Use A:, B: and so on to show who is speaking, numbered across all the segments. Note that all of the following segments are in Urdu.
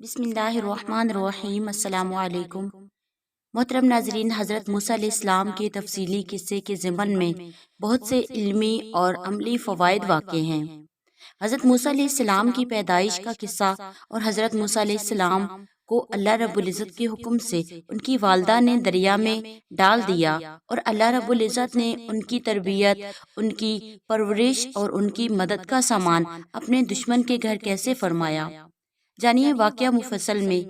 A: بسم اللہ الرحمن الرحیم۔ السلام علیکم محترم ناظرین، حضرت موسیٰ علیہ السلام کے تفصیلی قصے کے ضمن میں بہت سے علمی اور عملی فوائد واقع ہیں۔ حضرت موسیٰ علیہ السلام کی پیدائش کا قصہ اور حضرت موسیٰ علیہ السلام کو اللہ رب العزت کے حکم سے ان کی والدہ نے دریا میں ڈال دیا اور اللہ رب العزت نے ان کی تربیت، ان کی پرورش اور ان کی مدد کا سامان اپنے دشمن کے گھر کیسے فرمایا، جانیے واقعہ مفصل میں۔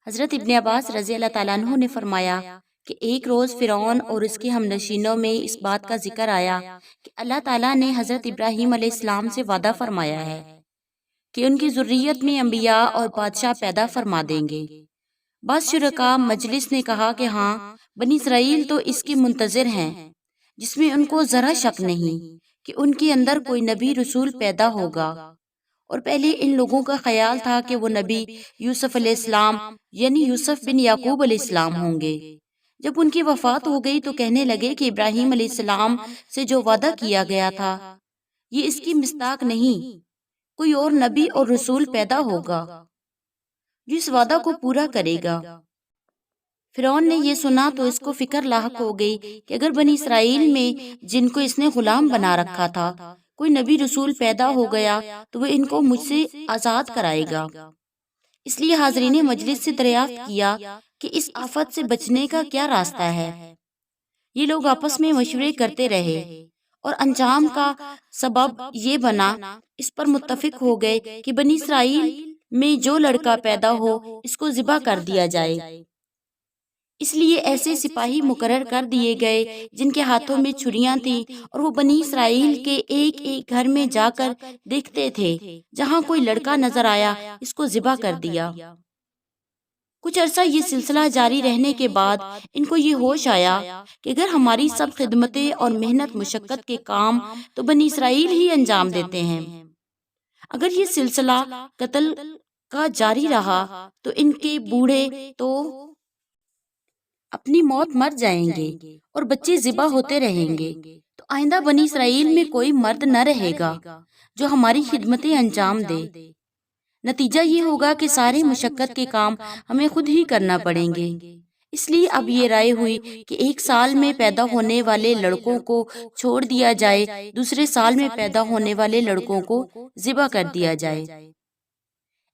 A: حضرت ابن عباس رضی اللہ تعالیٰ عنہ نے فرمایا کہ ایک روز فرعون اور اس کے ہمنشینوں میں اس بات کا ذکر آیا کہ اللہ تعالیٰ نے حضرت ابراہیم علیہ السلام سے وعدہ فرمایا ہے کہ ان کی ذریت میں انبیاء اور بادشاہ پیدا فرما دیں گے۔ بعض شرکاء مجلس نے کہا کہ ہاں، بنی اسرائیل تو اس کی منتظر ہیں، جس میں ان کو ذرا شک نہیں کہ ان کے اندر کوئی نبی رسول پیدا ہوگا، اور پہلے ان لوگوں کا خیال تھا کہ وہ نبی یوسف علیہ السلام یعنی یوسف بن یعقوب علیہ السلام ہوں گے۔ جب ان کی وفات ہو گئی تو کہنے لگے کہ ابراہیم علیہ السلام سے جو وعدہ کیا گیا تھا یہ اس کی مصداق نہیں، کوئی اور نبی اور رسول پیدا ہوگا جو اس وعدہ کو پورا کرے گا۔ فرعون نے یہ سنا تو اس کو فکر لاحق ہو گئی کہ اگر بنی اسرائیل میں جن کو اس نے غلام بنا رکھا تھا کوئی نبی رسول پیدا ہو گیا تو وہ ان کو مجھ سے آزاد کرائے گا۔ اس لیے حاضرین مجلس سے دریافت کیا کہ اس آفت سے بچنے کا کیا راستہ ہے۔ یہ لوگ آپس میں مشورے کرتے رہے اور انجام کا سبب یہ بنا، اس پر متفق ہو گئے کہ بنی اسرائیل میں جو لڑکا پیدا ہو اس کو ذبح کر دیا جائے۔ اس لیے ایسے سپاہی مقرر کر دیے گئے جن کے ہاتھوں میں چھریاں تھیں اور وہ بنی اسرائیل کے ایک ایک گھر میں جا کر دیکھتے تھے، جہاں کوئی لڑکا نظر آیا اس کو ذبح کر دیا۔ کچھ عرصہ یہ سلسلہ جاری رہنے کے بعد ان کو یہ ہوش آیا کہ اگر ہماری سب خدمتیں اور محنت مشقت کے کام تو بنی اسرائیل ہی انجام دیتے ہیں، اگر یہ سلسلہ قتل کا جاری رہا تو ان کے بوڑھے تو اپنی موت مر جائیں گے اور بچے ذبح ہوتے رہیں گے، تو آئندہ بنی اسرائیل میں کوئی مرد نہ رہے گا جو ہماری خدمتیں انجام دے۔ نتیجہ یہ ہوگا کہ سارے مشقت کے کام ہمیں خود ہی کرنا پڑیں گے۔ اس لیے اب یہ رائے ہوئی کہ ایک سال میں پیدا ہونے والے لڑکوں کو چھوڑ دیا جائے، دوسرے سال میں پیدا ہونے والے لڑکوں کو ذبح کر دیا جائے۔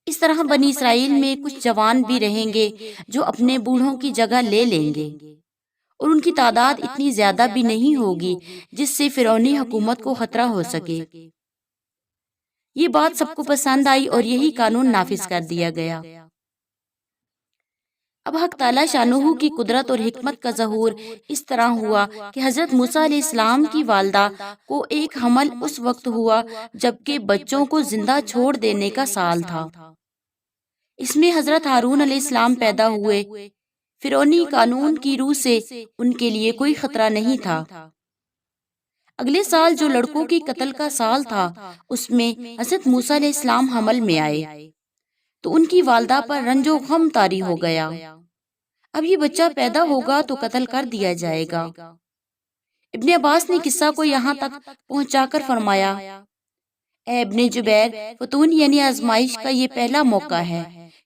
A: اس طرح بنی اسرائیل میں کچھ جوان بھی رہیں گے جو اپنے بوڑھوں کی جگہ لے لیں گے، اور ان کی تعداد اتنی زیادہ بھی نہیں ہوگی جس سے فرعونی حکومت کو خطرہ ہو سکے۔ یہ بات سب کو پسند آئی اور یہی قانون نافذ کر دیا گیا۔ اب حق تعالی شانہ کی قدرت اور حکمت کا ظہور اس طرح ہوا کہ حضرت موسیٰ علیہ السلام کی والدہ کو ایک حمل اس وقت ہوا جبکہ بچوں کو زندہ چھوڑ دینے کا سال تھا۔ اس میں حضرت ہارون علیہ السلام پیدا ہوئے۔ فرعونی قانون کی روح سے ان کے لیے کوئی خطرہ نہیں تھا۔ اگلے سال جو لڑکوں کی قتل کا سال تھا اس میں حضرت موسیٰ علیہ السلام حمل میں آئے تو ان کی والدہ پر رنج و غم طاری ہو گیا۔ اب یہ بچہ پیدا ہوگا تو قتل کر دیا جائے گا۔ ابن عباس نے قصہ کو یہاں تک پہنچا کر فرمایا، اے ابن جبیر، فتون یعنی آزمائش کا یہ پہلا موقع ہے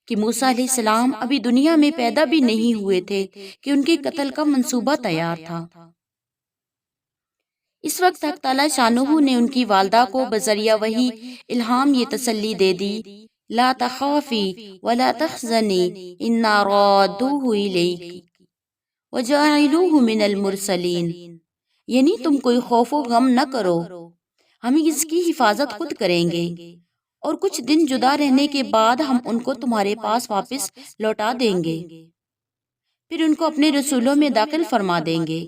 A: کہ موسیٰ علیہ السلام ابھی دنیا میں پیدا بھی نہیں ہوئے تھے کہ ان کے قتل کا منصوبہ تیار تھا۔ اس وقت حق تعالی شانہ نے ان کی والدہ کو بذریعہ وحی الہام یہ تسلی دے دی، لا تخافی ولا تحزنی انا رادوہ الیک وجاعلوہ من المرسلین، یعنی تم کوئی خوف و غم نہ کرو، ہم اس کی حفاظت خود کریں گے اور کچھ دن جدا رہنے کے بعد ہم ان کو تمہارے پاس واپس لوٹا دیں گے، پھر ان کو اپنے رسولوں میں داخل فرما دیں گے۔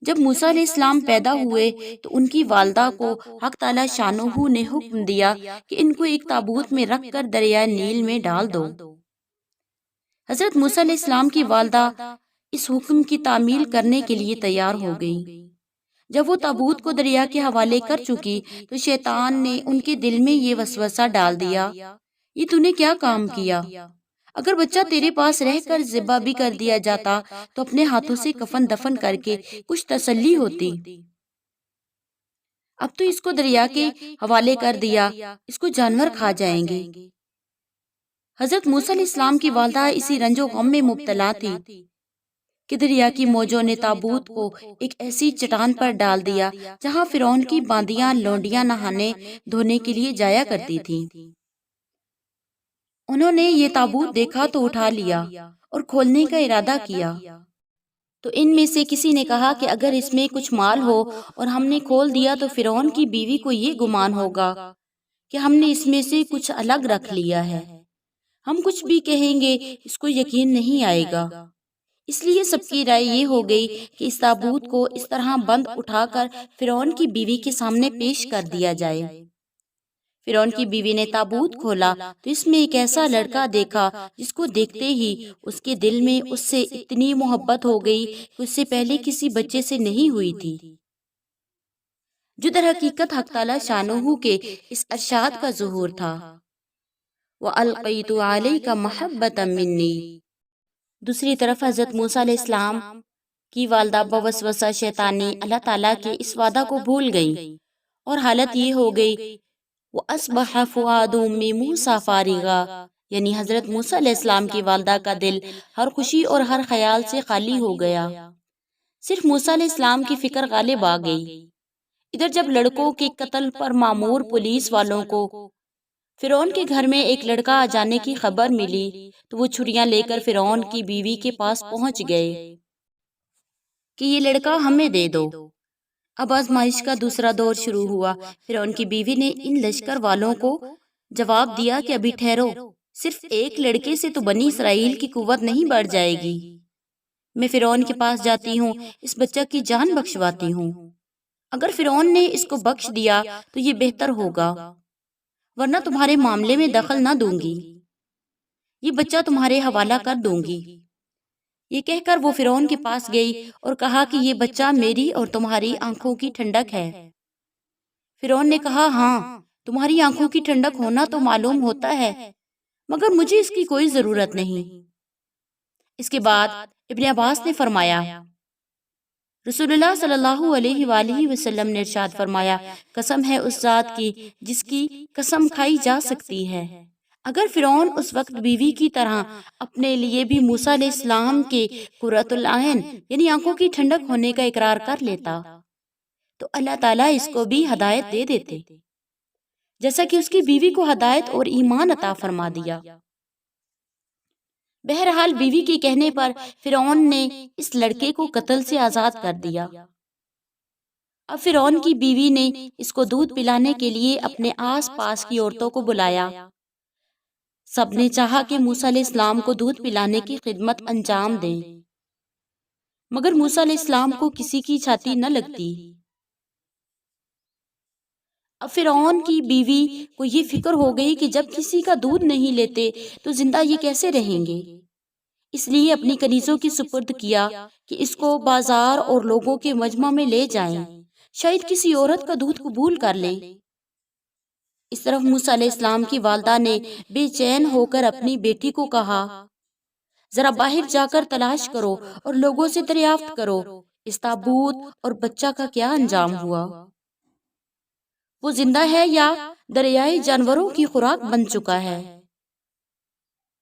A: جب موسیٰ علیہ السلام پیدا ہوئے تو ان کی والدہ کو حق تعالی شانہ نے حکم دیا کہ ان کو ایک تابوت میں رکھ کر دریائے نیل میں ڈال دو۔ حضرت موسیٰ علیہ السلام کی والدہ اس حکم کی تعمیل کرنے کے لیے تیار ہو گئی۔ جب وہ تابوت کو دریا کے حوالے کر چکی تو شیطان نے ان کے دل میں یہ وسوسہ ڈال دیا، یہ تو نے کیا کام کیا؟ اگر بچہ تیرے پاس رہ کر ذبح بھی کر دیا جاتا تو اپنے ہاتھوں سے کفن دفن کر کے کچھ تسلی ہوتی، اب تو اس کو دریا کے حوالے کر دیا، اس کو جانور کھا جائیں گے۔ حضرت موسیٰ علیہ السلام کی والدہ اسی رنج و غم میں مبتلا تھی کہ دریا کی موجوں نے تابوت کو ایک ایسی چٹان پر ڈال دیا جہاں فرعون کی باندیاں لونڈیاں نہانے دھونے کے لیے جایا کرتی تھیں۔ انہوں نے یہ تابوت دیکھا تو اٹھا لیا اور کھولنے کا ارادہ کیا، تو ان میں سے کسی نے کہا کہ اگر اس میں کچھ مال ہو اور ہم نے کھول دیا تو فرعون کی بیوی کو یہ گمان ہوگا کہ ہم نے اس میں سے کچھ الگ رکھ لیا ہے، ہم کچھ بھی کہیں گے اس کو یقین نہیں آئے گا۔ اس لیے سب کی رائے یہ ہو گئی کہ اس تابوت کو اس طرح بند اٹھا کر فرعون کی بیوی کے سامنے پیش کر دیا جائے۔ فرعون کی بیوی نے تابوت کھولا تو اس میں ایک ایسا لڑکا دیکھا جس کو دیکھتے ہی اس کے دل میں اس سے اتنی محبت ہو گئی کہ اس سے پہلے کسی بچے سے نہیں ہوئی تھی، جو در حقیقت حق تعالی شانہ کے اس ارشاد کا ظہور تھا، وَأَلْقَيْتُ عَلَيْكَ مَحَبَّةً مِّنِّي۔ دوسری طرف حضرت موسیٰ علیہ السلام کی والدہ بوسوسہ شیطانی اللہ تعالیٰ کے اس وعدہ کو بھول گئی اور حالت یہ ہو گئی وَأَصْبَحَ فُؤَادُ أُمِّ مُوسَىٰ فَارِغًا، یعنی حضرت موسیٰ علیہ السلام کی والدہ کا دل ہر خوشی اور ہر خیال سے خالی ہو گیا، صرف موسیٰ علیہ السلام کی فکر غالب آ گئی۔ ادھر جب لڑکوں کے قتل پر مامور پولیس والوں کو فرعون کے گھر میں ایک لڑکا آ جانے کی خبر ملی تو وہ چھریاں لے کر فرعون کی بیوی کے پاس پہنچ گئے کہ یہ لڑکا ہمیں دے دو۔ اب آزمائش کا دوسرا دور شروع ہوا۔ فرعون کی بیوی نے ان لشکر والوں کو جواب دیا کہ ابھی ٹھہرو، صرف ایک لڑکے سے تو بنی اسرائیل کی قوت نہیں بڑھ جائے گی، میں فرعون کے پاس جاتی ہوں، اس بچہ کی جان بخشواتی ہوں، اگر فرعون نے اس کو بخش دیا تو یہ بہتر ہوگا، ورنہ تمہارے معاملے میں دخل نہ دوں گی، یہ بچہ تمہارے حوالہ کر دوں گی۔ یہ کہہ کر وہ فرعون کے پاس گئی اور کہا کہ یہ بچہ میری اور تمہاری آنکھوں کی ٹھنڈک ہے۔ فرعون نے کہا ہاں، تمہاری آنکھوں کی ٹھنڈک ہونا تو معلوم ہوتا ہے، مگر مجھے اس کی کوئی ضرورت نہیں۔ اس کے بعد ابن عباس نے فرمایا، رسول اللہ صلی اللہ علیہ وآلہ وسلم نے ارشاد فرمایا، قسم ہے اس ذات کی جس کی قسم کھائی جا سکتی ہے، اگر فرعون اس وقت بیوی کی طرح اپنے لیے بھی موسیٰ علیہ السلام کے قرۃ العین یعنی آنکھوں کی ٹھنڈک ہونے کا اقرار کر لیتا تو اللہ تعالیٰ اس کو بھی ہدایت دے دیتے، جیسا کہ اس کی بیوی کو ہدایت اور ایمان عطا فرما دیا۔ بہرحال بیوی کے کہنے پر فرعون نے اس لڑکے کو قتل سے آزاد کر دیا۔ اب فرعون کی بیوی نے اس کو دودھ پلانے کے لیے اپنے آس پاس کی عورتوں کو بلایا۔ سب نے چاہا کہ موسیٰ علیہ السلام کو دودھ پلانے کی خدمت انجام دیں، مگر موسیٰ علیہ السلام کو کسی کی چھاتی نہ لگتی۔ اب فرعون کی بیوی کو یہ فکر ہو گئی کہ جب کسی کا دودھ نہیں لیتے تو زندہ یہ کیسے رہیں گے، اس لیے اپنی کنیزوں کی سپرد کیا کہ اس کو بازار اور لوگوں کے مجمع میں لے جائیں، شاید کسی عورت کا دودھ قبول کر لیں۔ اس طرف موسیٰ علیہ السلام کی والدہ نے بے چین ہو کر اپنی بیٹی کو کہا، ذرا باہر جا کر تلاش کرو اور لوگوں سے دریافت کرو اس تابوت اور بچہ کا کیا انجام ہوا، وہ زندہ ہے یا دریائے جانوروں کی خوراک بن چکا ہے۔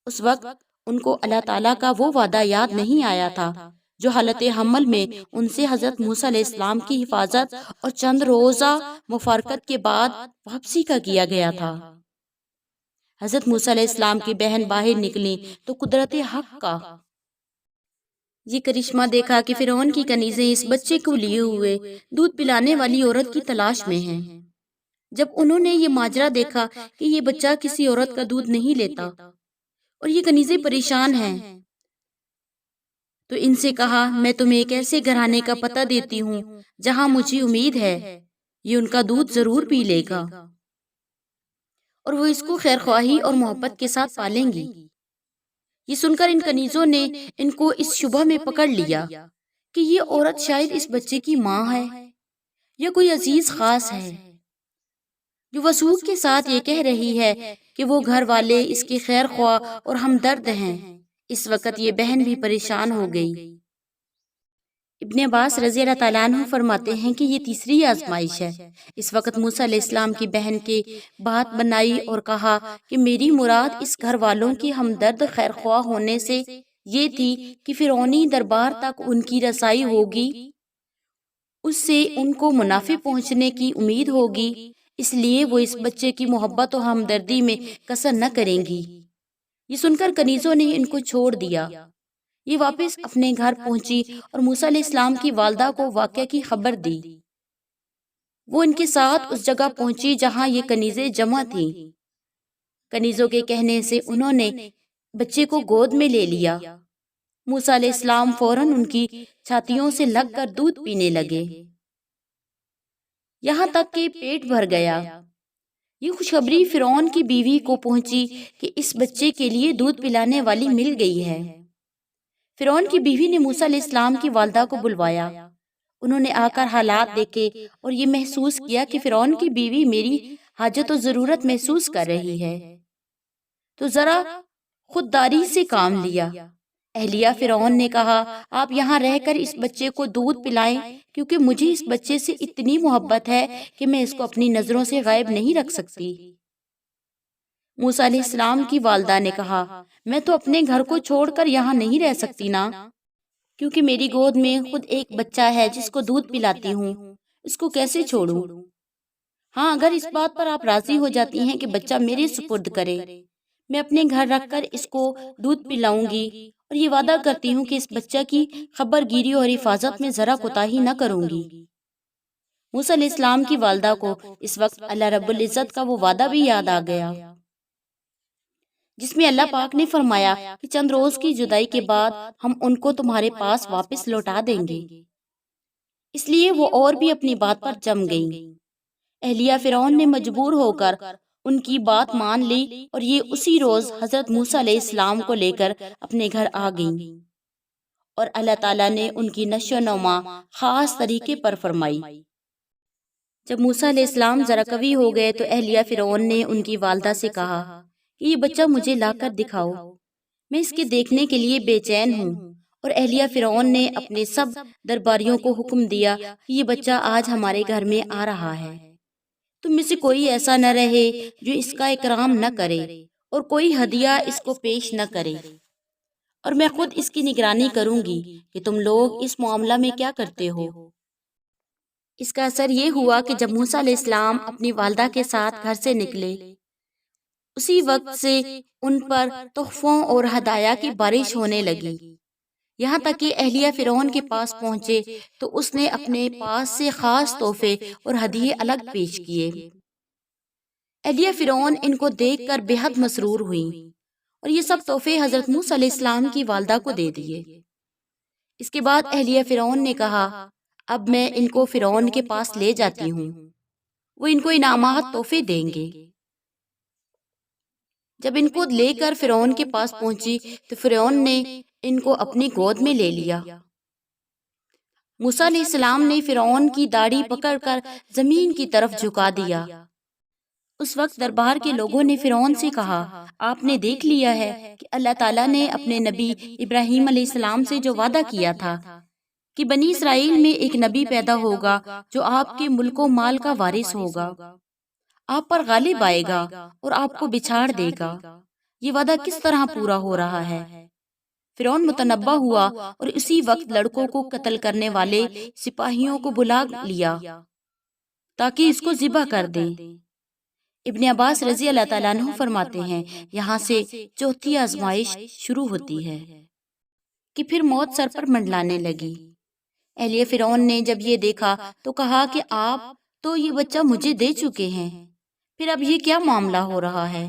A: اس وقت ان کو اللہ تعالیٰ کا وہ وعدہ یاد نہیں آیا تھا جو حالت حمل میں ان سے حضرت موسیٰ علیہ السلام کی حفاظت اور چند روزہ مفارقت کے بعد واپسی کا کیا گیا تھا۔ حضرت موسیٰ علیہ السلام کی بہن باہر نکلی تو قدرت حق کا یہ کرشمہ دیکھا کہ فرعون کی کنیزیں اس بچے کو لیے ہوئے دودھ پلانے والی عورت کی تلاش میں ہیں۔ جب انہوں نے یہ ماجرا دیکھا کہ یہ بچہ کسی عورت کا دودھ نہیں لیتا اور یہ کنیزیں پریشان ہیں تو ان سے کہا، میں تمہیں ایک ایسے گھرانے کا پتہ دیتی ہوں جہاں مجھے امید ہے یہ ان کا دودھ ضرور پی لے گا اور وہ اس کو خیر خواہی اور محبت کے ساتھ پالیں گی۔ یہ سن کر ان کنیزوں نے ان کو اس شبہ میں پکڑ لیا کہ یہ عورت شاید اس بچے کی ماں ہے یا کوئی عزیز خاص ہے، جو وثوق کے ساتھ یہ کہہ رہی ہے کہ وہ گھر والے اس کے خیر خواہ اور ہمدرد ہیں۔ اس وقت یہ بہن بھی پریشان ہو گئی۔ ابن عباس رضی اللہ تعالیٰ عنہ فرماتے ہیں کہ یہ تیسری آزمائش ہے۔ اس وقت موسیٰ علیہ السلام کی بہن کے بات بنائی اور کہا کہ میری مراد اس گھر والوں کی ہمدرد خیرخواہ ہونے سے یہ تھی کہ فرعونی دربار تک ان کی رسائی ہوگی، اس سے ان کو منافع پہنچنے کی امید ہوگی، اس لیے وہ اس بچے کی محبت و ہمدردی میں کسر نہ کریں گی۔ یہ سن کر کنیزوں نے ان کو چھوڑ دیا۔ یہ واپس اپنے گھر پہنچی اور موسیٰ علیہ السلام کی والدہ کو واقعہ کی خبر دی۔ وہ ان کے ساتھ اس جگہ پہنچی جہاں یہ کنیزیں جمع تھیں۔ کنیزوں کے کہنے سے انہوں نے بچے کو گود میں لے لیا۔ موسیٰ علیہ السلام فوراً ان کی چھاتیوں سے لگ کر دودھ پینے لگے، یہاں تک کہ پیٹ بھر گیا۔ یہ خوشخبری فرعون کی بیوی کو پہنچی کہ اس بچے کے لیے دودھ پلانے والی مل گئی ہے۔ فرعون کی بیوی نے موسیٰ علیہ السلام کی والدہ کو بلوایا۔ انہوں نے آ کر حالات دیکھے اور یہ محسوس کیا کہ فرعون کی بیوی میری حاجت و ضرورت محسوس کر رہی ہے، تو ذرا خودداری سے کام لیا۔ اہلیہ فرعون نے کہا، آپ یہاں رہ کر اس بچے کو دودھ پلائیں، کیونکہ مجھے اس بچے سے اتنی محبت ہے کہ میں اس کو اپنی نظروں سے غائب نہیں رکھ سکتی۔ موسیٰ علیہ السلام کی والدہ نے کہا، میں تو اپنے گھر کو چھوڑ کر یہاں نہیں رہ سکتی نا، کیونکہ میری گود میں خود ایک بچہ ہے جس کو دودھ پلاتی ہوں، اس کو کیسے چھوڑوں؟ ہاں، اگر اس بات پر آپ راضی ہو جاتی ہیں کہ بچہ میرے سپرد کرے، میں اپنے گھر رکھ کر اس کو دودھ پلاؤں گی اور یہ وعدہ کرتی ہوں کہ اس بچہ کی خبر گیری اور حفاظت میں ذرا کوتاہی نہ کروں گی۔ موسیٰ علیہ السلام کی والدہ کو اس وقت اللہ رب العزت کا وہ وعدہ بھی یاد آ گیا جس میں اللہ پاک نے فرمایا کہ چند روز کی جدائی کے بعد ہم ان کو تمہارے پاس واپس لوٹا دیں گے۔ اس لیے وہ اور بھی اپنی بات پر جم گئیں۔ اہلیہ فرعون نے مجبور ہو کر ان کی بات مان لی اور یہ اسی روز حضرت موسیٰ علیہ السلام کو لے کر اپنے گھر آ گئیں، اور اللہ تعالیٰ نے ان کی نشو و نما خاص طریقے پر فرمائی۔ جب موسیٰ علیہ السلام ذرا قوی ہو گئے تو اہلیہ فرعون نے ان کی والدہ سے کہا کہ یہ بچہ مجھے لا کر دکھاؤ، میں اس کے دیکھنے کے لیے بے چین ہوں۔ اور اہلیہ فرعون نے اپنے سب درباریوں کو حکم دیا کہ یہ بچہ آج ہمارے گھر میں آ رہا ہے، تم میں سے کوئی ایسا نہ رہے جو اس کا اکرام نہ کرے اور کوئی ہدیہ اس کو پیش نہ کرے، اور میں خود اس کی نگرانی کروں گی کہ تم لوگ اس معاملہ میں کیا کرتے ہو۔ اس کا اثر یہ ہوا کہ جب موسیٰ علیہ السلام اپنی والدہ کے ساتھ گھر سے نکلے، اسی وقت سے ان پر تحفوں اور ہدایہ کی بارش ہونے لگی، یہاں تک کہ اہلیہ فرعون کے پاس پہنچے تو اس نے اپنے پاس سے خاص تحفے اور ہدیے الگ پیش کیے۔ اہلیہ فرعون ان کو دیکھ کر بے حد مسرور ہوئی اور یہ سب تحفے حضرت موسیٰ علیہ السلام کی والدہ کو دے دیے۔ اس کے بعد اہلیہ فرعون نے کہا، اب میں ان کو فرعون کے پاس لے جاتی ہوں، وہ ان کو انعامات تحفے دیں گے۔ جب ان کو لے کر فرعون کے پاس پہنچی تو فرعون نے ان کو اپنی گود میں لے لیا۔ موسیٰ علیہ السلام نے فرعون کی داڑھی پکڑ کر زمین کی طرف جھکا دیا۔ اس وقت دربار کے لوگوں نے فرعون سے کہا، آپ نے دیکھ لیا ہے کہ اللہ تعالیٰ نے اپنے نبی ابراہیم علیہ السلام سے جو وعدہ کیا تھا کہ بنی اسرائیل میں ایک نبی پیدا ہوگا جو آپ کے ملک و مال کا وارث ہوگا، آپ پر غالب آئے گا اور آپ کو بچھاڑ دے گا۔ یہ وعدہ کس طرح پورا ہو رہا ہے؟ فرعون متنبہ ہوا اور اسی وقت لڑکوں کو قتل کرنے والے سپاہیوں کو بلا لیا تاکہ اس کو ذبح کر دیں۔ ابن عباس رضی اللہ تعالیٰ عنہ فرماتے ہیں، یہاں سے چوتھی آزمائش شروع ہوتی ہے کہ پھر موت سر پر منڈلانے لگی۔ اہلیہ فرعون نے جب یہ دیکھا تو کہا کہ آپ تو یہ بچہ مجھے دے چکے ہیں، پھر اب یہ کیا معاملہ ہو رہا ہے؟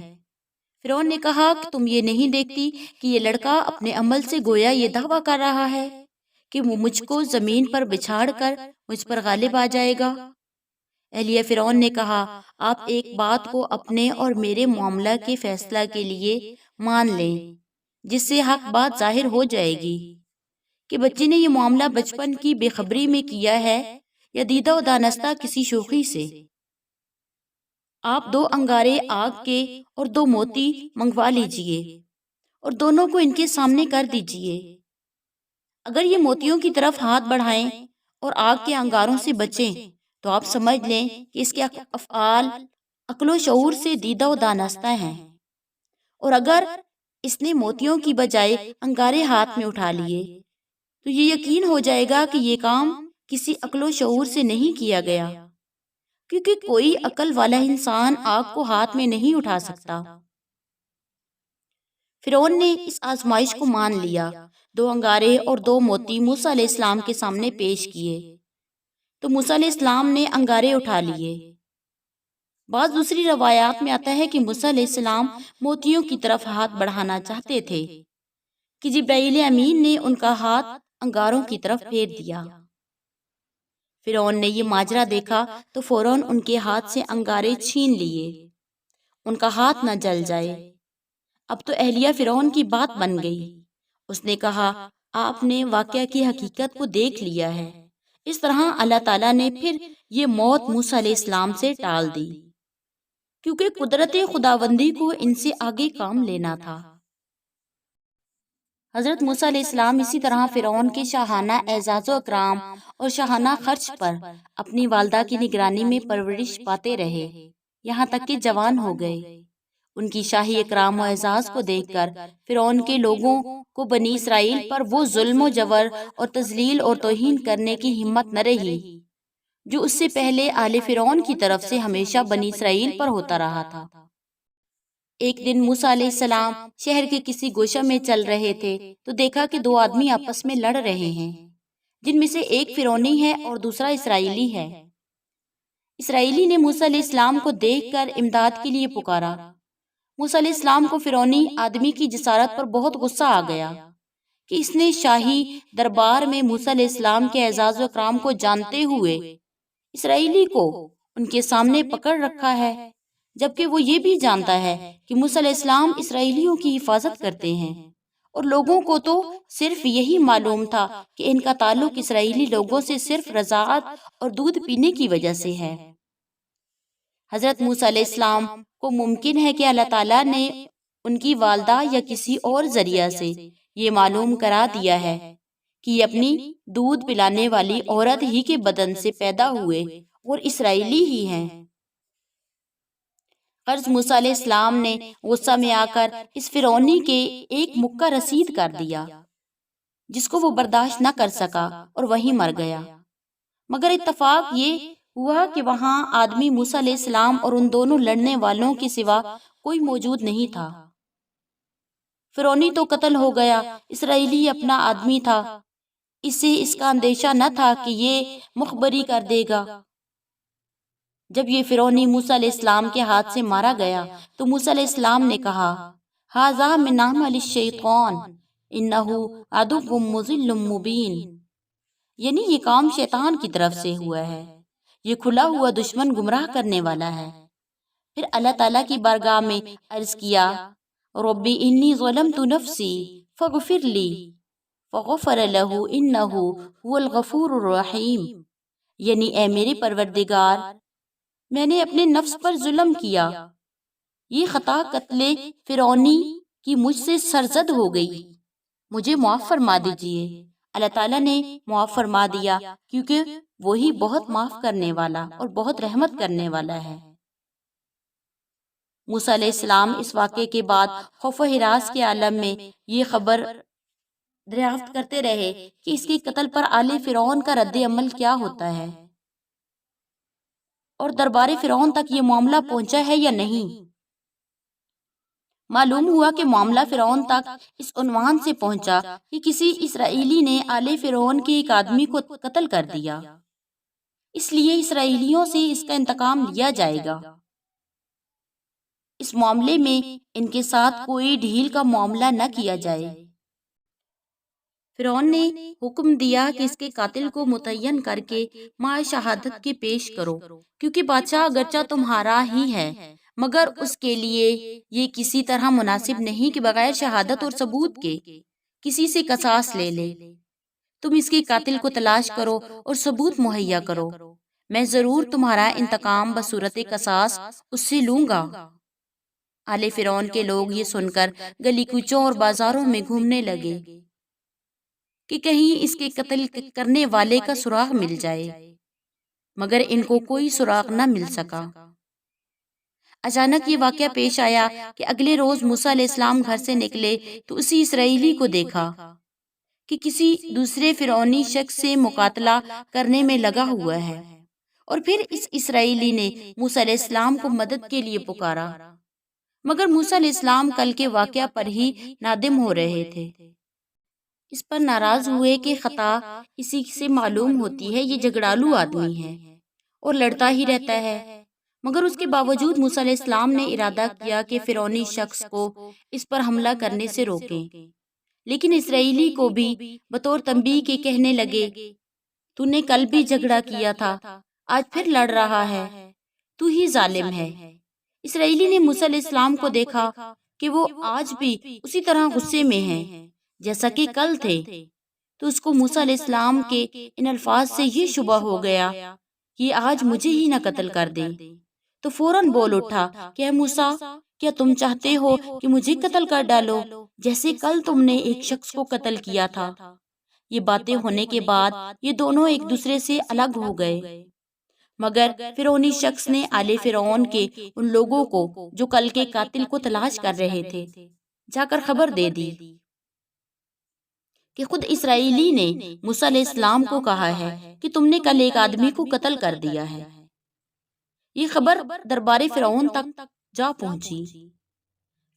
A: فرعون نے کہا کہ تم یہ نہیں دیکھتی کہ یہ لڑکا اپنے عمل سے گویا یہ دعویٰ کر رہا ہے کہ وہ مجھ کو زمین پر بچھاڑ کر مجھ پر غالب آ جائے گا۔ اہلیہ فرعون نے کہا، آپ ایک بات کو اپنے اور میرے معاملہ کے فیصلہ کے لیے مان لیں، جس سے حق بات ظاہر ہو جائے گی کہ بچے نے یہ معاملہ بچپن کی بے خبری میں کیا ہے یا دیدہ و دانستہ کسی شوخی سے۔ آپ 2 انگارے آگ کے اور 2 موتی منگوا لیجئے اور دونوں کو ان کے سامنے کر دیجئے۔ اگر یہ موتیوں کی طرف ہاتھ بڑھائیں اور آگ کے انگاروں سے بچیں تو آپ سمجھ لیں کہ اس کے افعال عقل و شعور سے دیدہ و دانستہ ہیں، اور اگر اس نے موتیوں کی بجائے انگارے ہاتھ میں اٹھا لیے تو یہ یقین ہو جائے گا کہ یہ کام کسی عقل و شعور سے نہیں کیا گیا، کیونکہ کوئی عقل والا انسان آگ کو ہاتھ میں نہیں اٹھا سکتا۔ فرعون نے اس آزمائش کو مان لیا، 2 انگارے اور 2 موتی موسیٰ علیہ السلام کے سامنے پیش کیے تو موسیٰ علیہ السلام نے انگارے اٹھا لیے۔ بعض دوسری روایات میں آتا ہے کہ موسیٰ علیہ السلام موتیوں کی طرف ہاتھ بڑھانا چاہتے تھے کہ جبرائیل امین نے ان کا ہاتھ انگاروں کی طرف پھیر دیا۔ فرعون نے یہ ماجرا دیکھا تو فوراً ان کے ہاتھ سے انگارے چھین لیے، ان کا ہاتھ نہ جل جائے۔ اب تو اہلیہ فرعون کی بات بن گئی۔ اس نے کہا، آپ نے واقعہ کی حقیقت کو دیکھ لیا ہے۔ اس طرح اللہ تعالیٰ نے پھر یہ موت موسیٰ علیہ السلام سے ٹال دی، کیونکہ قدرت خداوندی کو ان سے آگے کام لینا تھا۔ حضرت موسیٰ علیہ السلام اسی طرح فرعون کے شاہانہ اعزاز و اکرام اور شاہانہ خرچ پر اپنی والدہ کی نگرانی میں پرورش پاتے رہے، یہاں تک کہ جوان ہو گئے۔ ان کی شاہی اکرام و اعزاز کو دیکھ کر فرعون کے لوگوں کو بنی اسرائیل پر وہ ظلم و جبر اور تذلیل اور توہین کرنے کی ہمت نہ رہی جو اس سے پہلے آل فرعون کی طرف سے ہمیشہ بنی اسرائیل پر ہوتا رہا تھا۔ ایک دن موسیٰ علیہ السلام شہر کے کسی گوشہ میں چل رہے تھے تو دیکھا کہ 2 آدمی آپس میں لڑ رہے ہیں، جن میں سے ایک فرعونی ہے اور دوسرا اسرائیلی ہے۔ اسرائیلی نے موسیٰ علیہ السلام کو دیکھ کر امداد کے لیے پکارا۔ موسیٰ علیہ السلام کو فرعونی آدمی کی جسارت پر بہت غصہ آ گیا کہ اس نے شاہی دربار میں موسیٰ علیہ السلام کے اعزاز و اکرام کو جانتے ہوئے اسرائیلی کو ان کے سامنے پکڑ رکھا ہے، جبکہ وہ یہ بھی جانتا ہے کہ موسیٰ علیہ السلام اسرائیلیوں کی حفاظت کرتے ہیں، اور لوگوں کو تو صرف یہی معلوم تھا کہ ان کا تعلق اسرائیلی لوگوں سے صرف رضاعت اور دودھ پینے کی وجہ سے ہے۔ حضرت موسیٰ علیہ السلام کو ممکن ہے کہ اللہ تعالیٰ نے ان کی والدہ یا کسی اور ذریعہ سے یہ معلوم کرا دیا ہے کہ یہ اپنی دودھ پلانے والی عورت ہی کے بدن سے پیدا ہوئے اور اسرائیلی ہی ہیں۔ غرض موسیٰ علیہ السلام نے غصہ میں آ کر اس فرعونی کے ایک مکہ رسید کر دیا، جس کو وہ برداشت نہ کر سکا اور وہیں مر گیا۔ مگر اتفاق یہ ہوا کہ وہاں آدمی موسیٰ علیہ السلام اور ان دونوں لڑنے والوں کے سوا کوئی موجود نہیں تھا۔ فرعونی تو قتل ہو گیا، اسرائیلی اپنا آدمی تھا، اسے اس کا اندیشہ نہ تھا کہ یہ مخبری کر دے گا۔ جب یہ فرعونی موسیٰ علیہ السلام کے ہاتھ سے مارا گیا تو موسیٰ علیہ السلام نے کہا، ھذا من عمل الشیطان انہ عدو مضل مبین، یعنی یہ کام شیطان کی طرف سے ہوا ہے، یہ کھلا ہوا دشمن گمراہ کرنے والا ہے۔ پھر اللہ تعالیٰ کی بارگاہ میں عرض کیا، ربی انی ظلمت نفسی فاغفر لی، فغفر لہ انہ هو الغفور الرحیم، یعنی اے میرے پروردگار، میں نے اپنے نفس پر ظلم کیا، یہ خطا قتل فرعونی کی مجھ سے سرزد ہو گئی، مجھے معاف فرما دیجئے۔ اللہ تعالیٰ نے معاف فرما دیا، کیونکہ وہی بہت معاف کرنے والا اور بہت رحمت کرنے والا ہے۔ موسیٰ علیہ السلام اس واقعے کے بعد خوف و ہراس کے عالم میں یہ خبر دریافت کرتے رہے کہ اس کے قتل پر آل فرعون کا رد عمل کیا ہوتا ہے، اور دربار فرعون تک یہ معاملہ پہنچا ہے یا نہیں۔ معلوم ہوا کہ معاملہ فرعون تک اس عنوان سے پہنچا کہ کسی اسرائیلی نے آل فرعون کے ایک آدمی کو قتل کر دیا، اس لیے اسرائیلیوں سے اس کا انتقام لیا جائے گا۔ اس معاملے میں ان کے ساتھ کوئی ڈھیل کا معاملہ نہ کیا جائے۔ فرعون نے حکم دیا کہ اس کے قاتل کو متعین کر کے ماہ شہادت کے پیش کرو، کیونکہ بادشاہ اگرچہ تمہارا ہی ہے مگر اس کے لیے یہ کسی طرح مناسب نہیں کہ بغیر شہادت اور ثبوت کے کسی سے قصاص لے لے۔ تم اس کے قاتل کو تلاش کرو اور ثبوت مہیا کرو، میں ضرور تمہارا انتقام بصورت قصاص اس سے لوں گا۔ آل فرعون کے لوگ یہ سن کر گلی کوچوں اور بازاروں میں گھومنے لگے کہ کہیں اس کے قتل کرنے والے کا سراغ مل جائے، مگر ان کو کوئی سراغ نہ مل سکا۔ اچانک یہ واقعہ پیش آیا کہ اگلے روز موسیٰ علیہ السلام گھر سے نکلے تو اسی اسرائیلی کو دیکھا کہ کسی دوسرے فرعونی شخص سے مقاتلہ کرنے میں لگا ہوا ہے، اور پھر اس اسرائیلی نے موسیٰ علیہ السلام کو مدد کے لیے پکارا، مگر موسیٰ علیہ السلام کل کے واقعہ پر ہی نادم ہو رہے تھے۔ اس پر ناراض ہوئے کہ خطا اسی سے معلوم ہوتی ہے، یہ جھگڑالو آدمی ہے اور لڑتا ہی رہتا ہے، مگر اس کے باوجود موسیٰ علیہ السلام نے ارادہ کیا کہ فرعونی شخص کو اس پر حملہ کرنے سے روکیں، لیکن اسرائیلی کو بھی بطور تنبیہ کے کہنے لگے، تو نے کل بھی جھگڑا کیا تھا، آج پھر لڑ رہا ہے، تو ہی ظالم ہے۔ اسرائیلی نے موسیٰ علیہ السلام کو دیکھا کہ وہ آج بھی اسی طرح غصے میں ہیں جیسا کہ کل تھے، تو اس کو موسیٰ علیہ السلام کے ان الفاظ سے یہ شبہ ہو گیا کہ آج مجھے ہی نہ قتل کر دیں، تو فوراً بول اٹھا کہ اے موسیٰ، کیا تم چاہتے ہو کہ مجھے قتل کر ڈالو جیسے کل تم نے ایک شخص کو قتل کیا تھا؟ یہ باتیں ہونے کے بعد یہ دونوں ایک دوسرے سے الگ ہو گئے، مگر فرعونی شخص نے آل فرعون کے ان لوگوں کو جو کل کے قاتل کو تلاش کر رہے تھے جا کر خبر دے دی کہ خود اسرائیلی نے موسیٰ علیہ السلام کو کہا ہے کہ تم نے کل ایک آدمی کو قتل کر دیا ہے۔ یہ خبر دربار فرعون تک جا پہنچی۔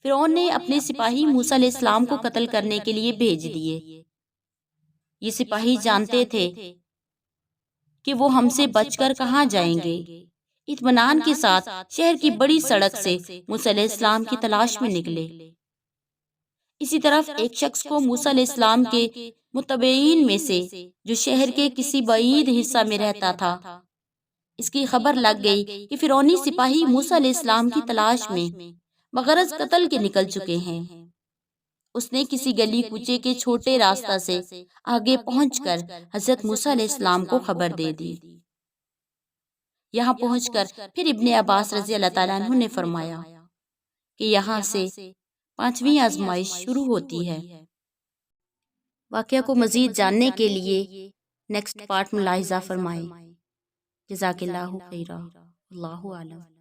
A: فرعون نے اپنے سپاہی موسیٰ علیہ السلام کو قتل کرنے کے لیے بھیج دیے۔ یہ سپاہی جانتے تھے کہ وہ ہم سے بچ کر کہاں جائیں گے، اطمینان کے ساتھ شہر کی بڑی سڑک سے موسیٰ علیہ السلام کی تلاش میں نکلے۔ اسی طرف ایک شخص کو موسیٰ علیہ السلام کے متبعین میں سے جو شہر کے کسی بعید حصہ میں رہتا تھا، اس کی خبر لگ گئی کہ فرعونی سپاہی موسیٰ علیہ السلام کی تلاش میں بغرض قتل کے نکل چکے ہیں۔ اس نے کسی گلی کوچے کے چھوٹے راستہ سے آگے پہنچ کر حضرت موسیٰ علیہ السلام کو خبر دے دی۔ یہاں پہنچ کر پھر ابن عباس رضی اللہ تعالیٰ عنہ نے فرمایا کہ یہاں سے 5ویں آزمائش شروع ہوتی ہے۔ واقعہ کو مزید جاننے کے لیے نیکسٹ پارٹ ملاحظہ فرمائیں۔ جزاک اللہ خیرہ، اللہ عالم۔